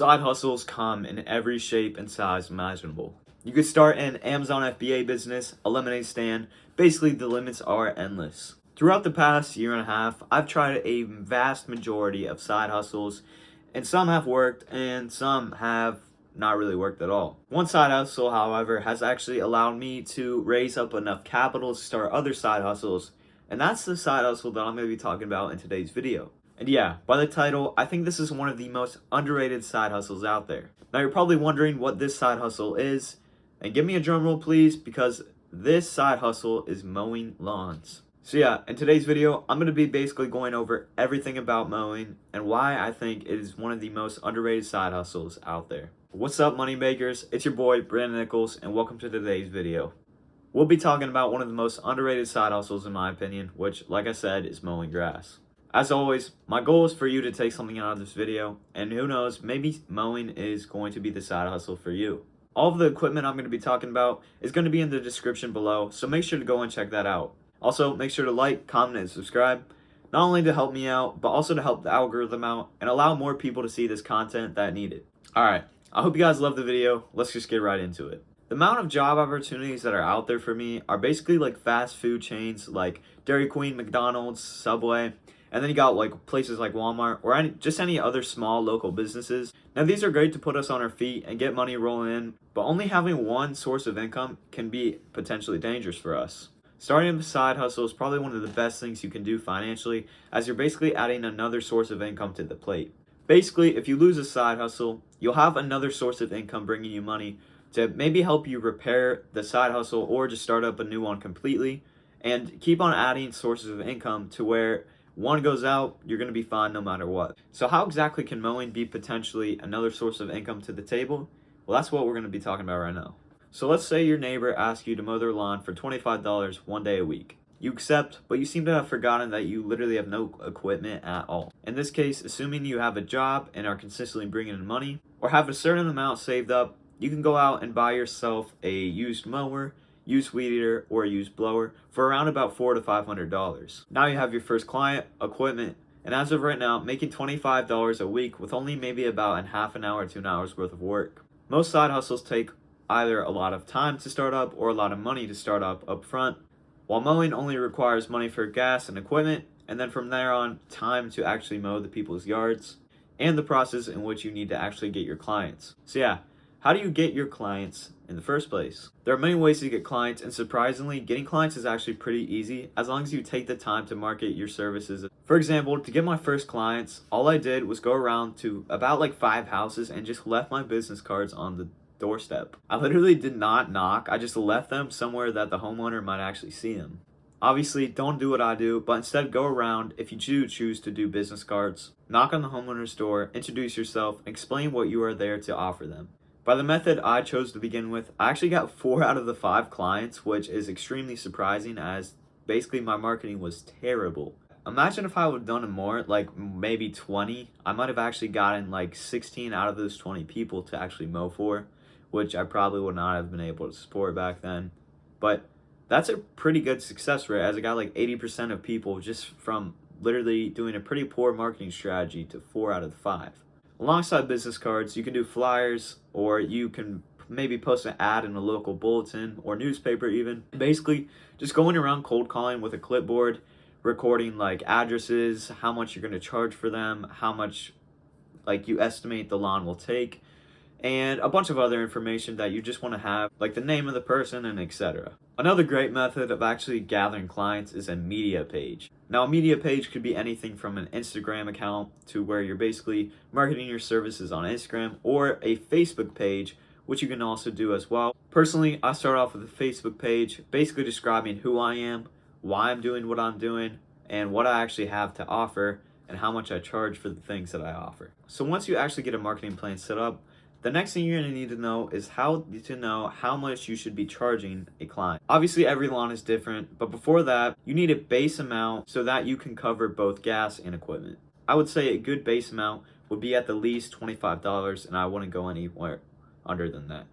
Side hustles come in every shape and size imaginable. You could start an Amazon FBA business, a lemonade stand. Basically, the limits are endless. Throughout the past year and a half, I've tried a vast majority of side hustles, and some have worked and some have not really worked at all. One side hustle, however, has actually allowed me to raise up enough capital to start other side hustles, and that's the side hustle that I'm going to be talking about in today's video. And yeah, by the title, I think this is one of the most underrated side hustles out there. Now you're probably wondering what this side hustle is, and give me a drum roll please, because this side hustle is mowing lawns. So yeah, in today's video, I'm going to be basically going over everything about mowing and why I think it is one of the most underrated side hustles out there. What's up, money makers? It's your boy, Brandon Nichols, and welcome to today's video. We'll be talking about one of the most underrated side hustles in my opinion, which, like I said, is mowing grass. As always, my goal is for you to take something out of this video, and who knows, maybe mowing is going to be the side hustle for you. All of the equipment I'm going to be talking about is going to be in the description below, so make sure to go and check that out. Also, make sure to like, comment, and subscribe, not only to help me out, but also to help the algorithm out and allow more people to see this content that need it. Alright, I hope you guys love the video. Let's just get right into it. The amount of job opportunities that are out there for me are basically like fast food chains like Dairy Queen, McDonald's, Subway, and then you got like places like Walmart or any other small local businesses. Now these are great to put us on our feet and get money rolling in, but only having one source of income can be potentially dangerous for us. Starting a side hustle is probably one of the best things you can do financially, as you're basically adding another source of income to the plate. Basically, if you lose a side hustle, you'll have another source of income bringing you money to maybe help you repair the side hustle or just start up a new one completely, and keep on adding sources of income to where one goes out, you're going to be fine no matter what. So how exactly can mowing be potentially another source of income to the table? Well, that's what we're going to be talking about right now. So let's say your neighbor asks you to mow their lawn for $25 one day a week. You accept, but you seem to have forgotten that you literally have no equipment at all. In this case, assuming you have a job and are consistently bringing in money, or have a certain amount saved up, you can go out and buy yourself a used mower, used weed eater, or a used blower for around about $400 to $500. Now you have your first client, equipment, and as of right now, making $25 a week with only maybe about a half an hour to an hour's worth of work. Most side hustles take either a lot of time to start up or a lot of money to start up front, while mowing only requires money for gas and equipment, and then from there on, time to actually mow the people's yards, and the process in which you need to actually get your clients. So yeah, how do you get your clients in the first place? There are many ways to get clients, and surprisingly, getting clients is actually pretty easy as long as you take the time to market your services. For example, to get my first clients, all I did was go around to about like 5 houses and just left my business cards on the doorstep. I literally did not knock, I just left them somewhere that the homeowner might actually see them. Obviously, don't do what I do, but instead go around, if you do choose to do business cards, knock on the homeowner's door, introduce yourself, and explain what you are there to offer them. By the method I chose to begin with, I actually got 4 out of the 5 clients, which is extremely surprising as basically my marketing was terrible. Imagine if I would have done it more, like maybe 20, I might have actually gotten like 16 out of those 20 people to actually mow for, which I probably would not have been able to support back then. But that's a pretty good success rate, as I got like 80% of people just from literally doing a pretty poor marketing strategy to 4 out of the 5. Alongside business cards, you can do flyers, or you can maybe post an ad in a local bulletin or newspaper even. Basically, just going around cold calling with a clipboard, recording like addresses, how much you're going to charge for them, how much like you estimate the lawn will take, and a bunch of other information that you just want to have, like the name of the person and etc. Another great method of actually gathering clients is a media page. Now, a media page could be anything from an Instagram account to where you're basically marketing your services on Instagram, or a Facebook page, which you can also do as well. Personally, I start off with a Facebook page, basically describing who I am, why I'm doing what I'm doing, and what I actually have to offer, and how much I charge for the things that I offer. So once you actually get a marketing plan set up, the next thing you're going to need to know is how much you should be charging a client. Obviously, every lawn is different, but before that, you need a base amount so that you can cover both gas and equipment. I would say a good base amount would be at the least $25, and I wouldn't go anywhere under than that.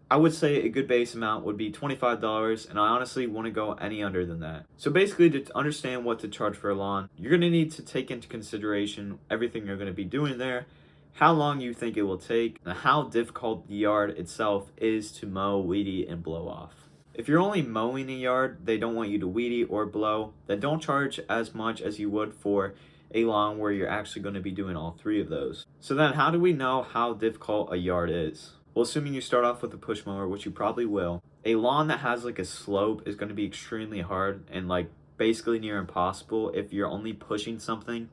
I would say a good base amount would be $25, and I honestly wouldn't go any under than that. So basically, to understand what to charge for a lawn, you're going to need to take into consideration everything you're going to be doing there, how long you think it will take, and how difficult the yard itself is to mow, weed eat, and blow off. If you're only mowing a yard, they don't want you to weed eat or blow, then don't charge as much as you would for a lawn where you're actually going to be doing all three of those. So then how do we know how difficult a yard is? Well, assuming you start off with a push mower, which you probably will, a lawn that has like a slope is going to be extremely hard and like basically near impossible if you're only pushing something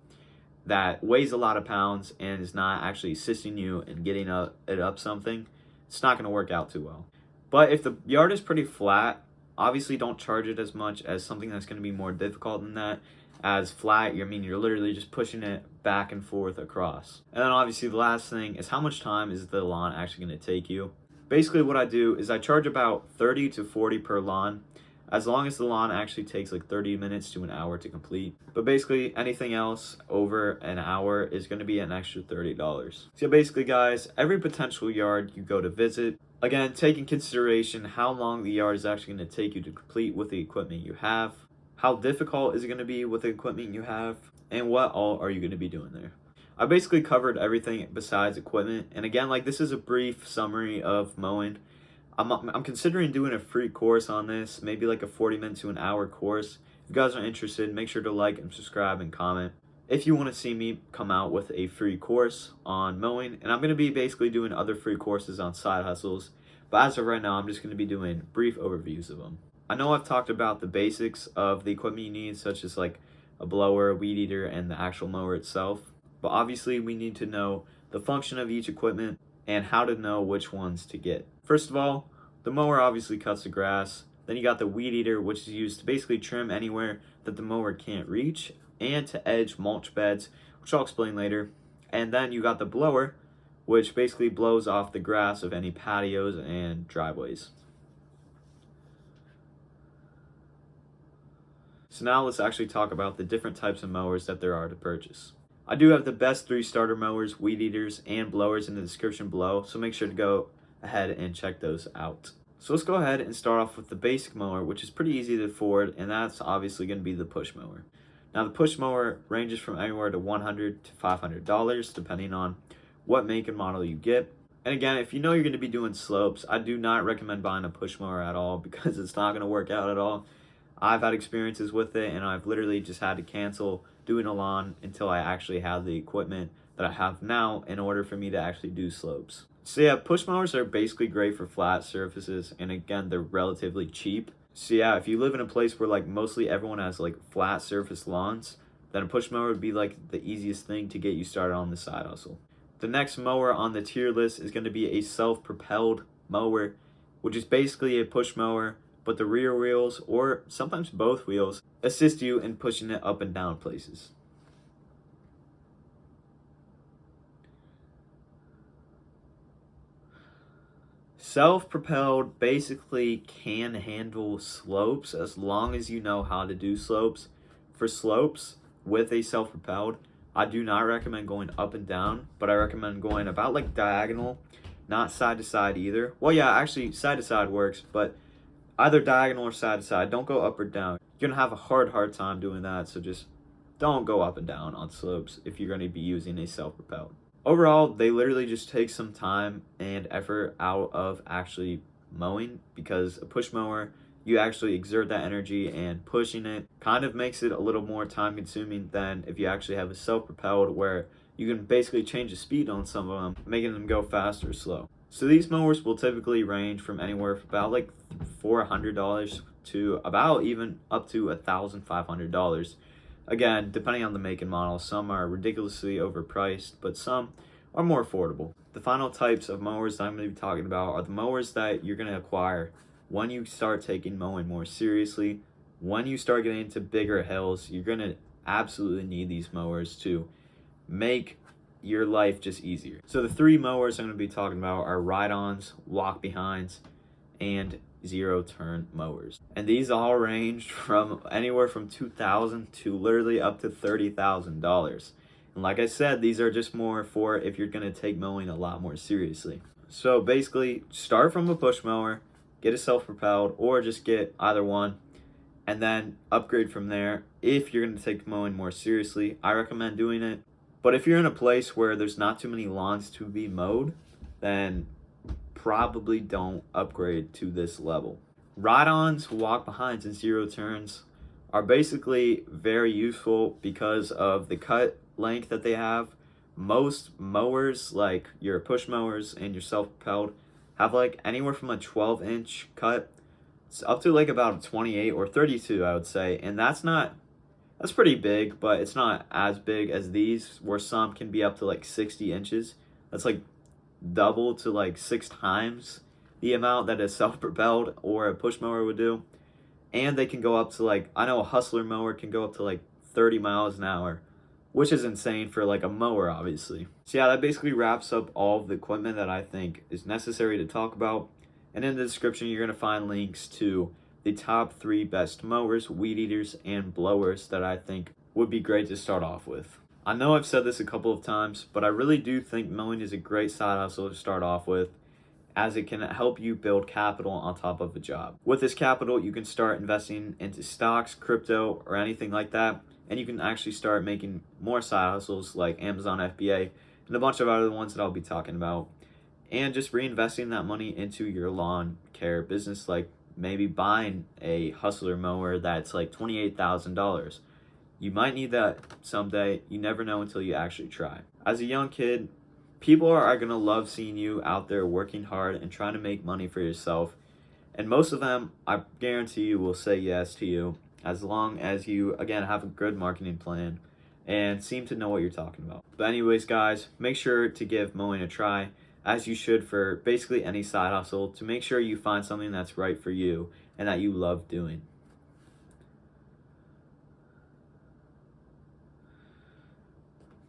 that weighs a lot of pounds and is not actually assisting you in getting it up something. It's not going to work out too well. But if the yard is pretty flat, obviously don't charge it as much as something that's going to be more difficult than that. As flat, you're literally just pushing it back and forth across. And then obviously the last thing is how much time is the lawn actually going to take you. Basically what I do is I charge about 30 to 40 per lawn, as long as the lawn actually takes like 30 minutes to an hour to complete. But basically anything else over an hour is going to be an extra $30. So basically guys, every potential yard you go to visit, again, take in consideration how long the yard is actually going to take you to complete with the equipment you have, how difficult is it going to be with the equipment you have, and what all are you going to be doing there. I basically covered everything besides equipment, and again, like this is a brief summary of mowing. I'm considering doing a free course on this, maybe like a 40-minute to an hour course. If you guys are interested, make sure to like and subscribe and comment if you want to see me come out with a free course on mowing. And I'm going to be basically doing other free courses on side hustles, but as of right now, I'm just going to be doing brief overviews of them. I know I've talked about the basics of the equipment you need, such as like a blower, a weed eater, and the actual mower itself. But obviously we need to know the function of each equipment and how to know which ones to get. First of all, the mower obviously cuts the grass. Then you got the weed eater, which is used to basically trim anywhere that the mower can't reach and to edge mulch beds, which I'll explain later. And then you got the blower, which basically blows off the grass of any patios and driveways. So now let's actually talk about the different types of mowers that there are to purchase. I do have the best 3 starter mowers, weed eaters, and blowers in the description below, so make sure to go ahead and check those out. So let's go ahead and start off with the basic mower, which is pretty easy to afford, and that's obviously going to be the push mower. Now the push mower ranges from anywhere to $100 to $500 depending on what make and model you get. And again, if you know you're going to be doing slopes, I do not recommend buying a push mower at all because it's not going to work out at all. I've had experiences with it and I've literally just had to cancel doing a lawn until I actually have the equipment that I have now in order for me to actually do slopes. So yeah, push mowers are basically great for flat surfaces, and again, they're relatively cheap. So yeah, if you live in a place where like mostly everyone has like flat surface lawns, then a push mower would be like the easiest thing to get you started on the side hustle. The next mower on the tier list is going to be a self-propelled mower, which is basically a push mower, but the rear wheels, or sometimes both wheels, assist you in pushing it up and down places. Self-propelled basically can handle slopes as long as you know how to do slopes. For slopes with a self-propelled, I do not recommend going up and down, but I recommend going about like diagonal, not side to side either. Well, yeah, actually side to side works, but either diagonal or side to side. Don't go up or down. You're gonna have a hard time doing that, so just don't go up and down on slopes if you're gonna be using a self-propelled. Overall, they literally just take some time and effort out of actually mowing, because a push mower, you actually exert that energy, and pushing it kind of makes it a little more time consuming than if you actually have a self-propelled where you can basically change the speed on some of them, making them go fast or slow. So these mowers will typically range from anywhere from about like $400 to about even up to $1,500. Again, depending on the make and model, some are ridiculously overpriced, but some are more affordable. The final types of mowers that I'm going to be talking about are the mowers that you're going to acquire when you start taking mowing more seriously. When you start getting into bigger hills, you're going to absolutely need these mowers to make your life just easier. So the 3 mowers I'm going to be talking about are ride-ons, walk-behinds, and zero-turn mowers. And these all range from anywhere from $2,000 to literally up to $30,000. And like I said, these are just more for if you're going to take mowing a lot more seriously. So basically, start from a push mower, get a self-propelled, or just get either one, and then upgrade from there. If you're going to take mowing more seriously, I recommend doing it. But if you're in a place where there's not too many lawns to be mowed, then probably don't upgrade to this level. Ride-ons, walk-behinds, and zero turns are basically very useful because of the cut length that they have. Most mowers, like your push mowers and your self-propelled, have like anywhere from a 12-inch cut. It's up to like about a 28 or 32, I would say, and that's pretty big, but it's not as big as these, where some can be up to like 60 inches. That's like double to like 6 times the amount that a self-propelled or a push mower would do. And they can go up to like, I know a hustler mower can go up to like 30 miles an hour, which is insane for like a mower, obviously. So yeah, that basically wraps up all of the equipment that I think is necessary to talk about. And in the description, you're going to find links to the top 3 best mowers, weed eaters, and blowers that I think would be great to start off with. I know I've said this a couple of times, but I really do think mowing is a great side hustle to start off with, as it can help you build capital on top of a job. With this capital, you can start investing into stocks, crypto, or anything like that, and you can actually start making more side hustles like Amazon FBA and a bunch of other ones that I'll be talking about, and just reinvesting that money into your lawn care business, like maybe buying a hustler mower that's like $28,000. You might need that someday. You never know until you actually try. As a young kid, people are going to love seeing you out there working hard and trying to make money for yourself. And most of them, I guarantee you, will say yes to you, as long as you, again, have a good marketing plan and seem to know what you're talking about. But anyways, guys, make sure to give mowing a try, as you should for basically any side hustle, to make sure you find something that's right for you and that you love doing.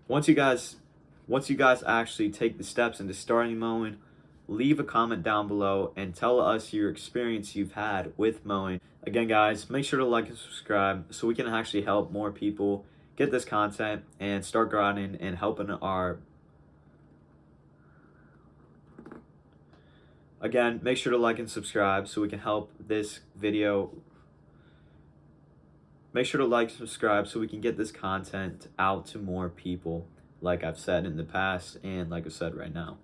Once you guys actually take the steps into starting mowing, leave a comment down below and tell us your experience you've had with mowing. Again, guys, make sure to like and subscribe so we can actually help more people get this content and start grinding and helping our... Again, make sure to like and subscribe so we can help this video... Make sure to like and subscribe so we can get this content out to more people, like I've said in the past and like I said right now.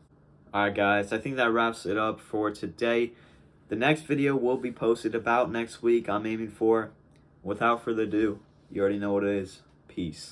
Alright guys, I think that wraps it up for today. The next video will be posted about next week, I'm aiming for. Without further ado, you already know what it is. Peace.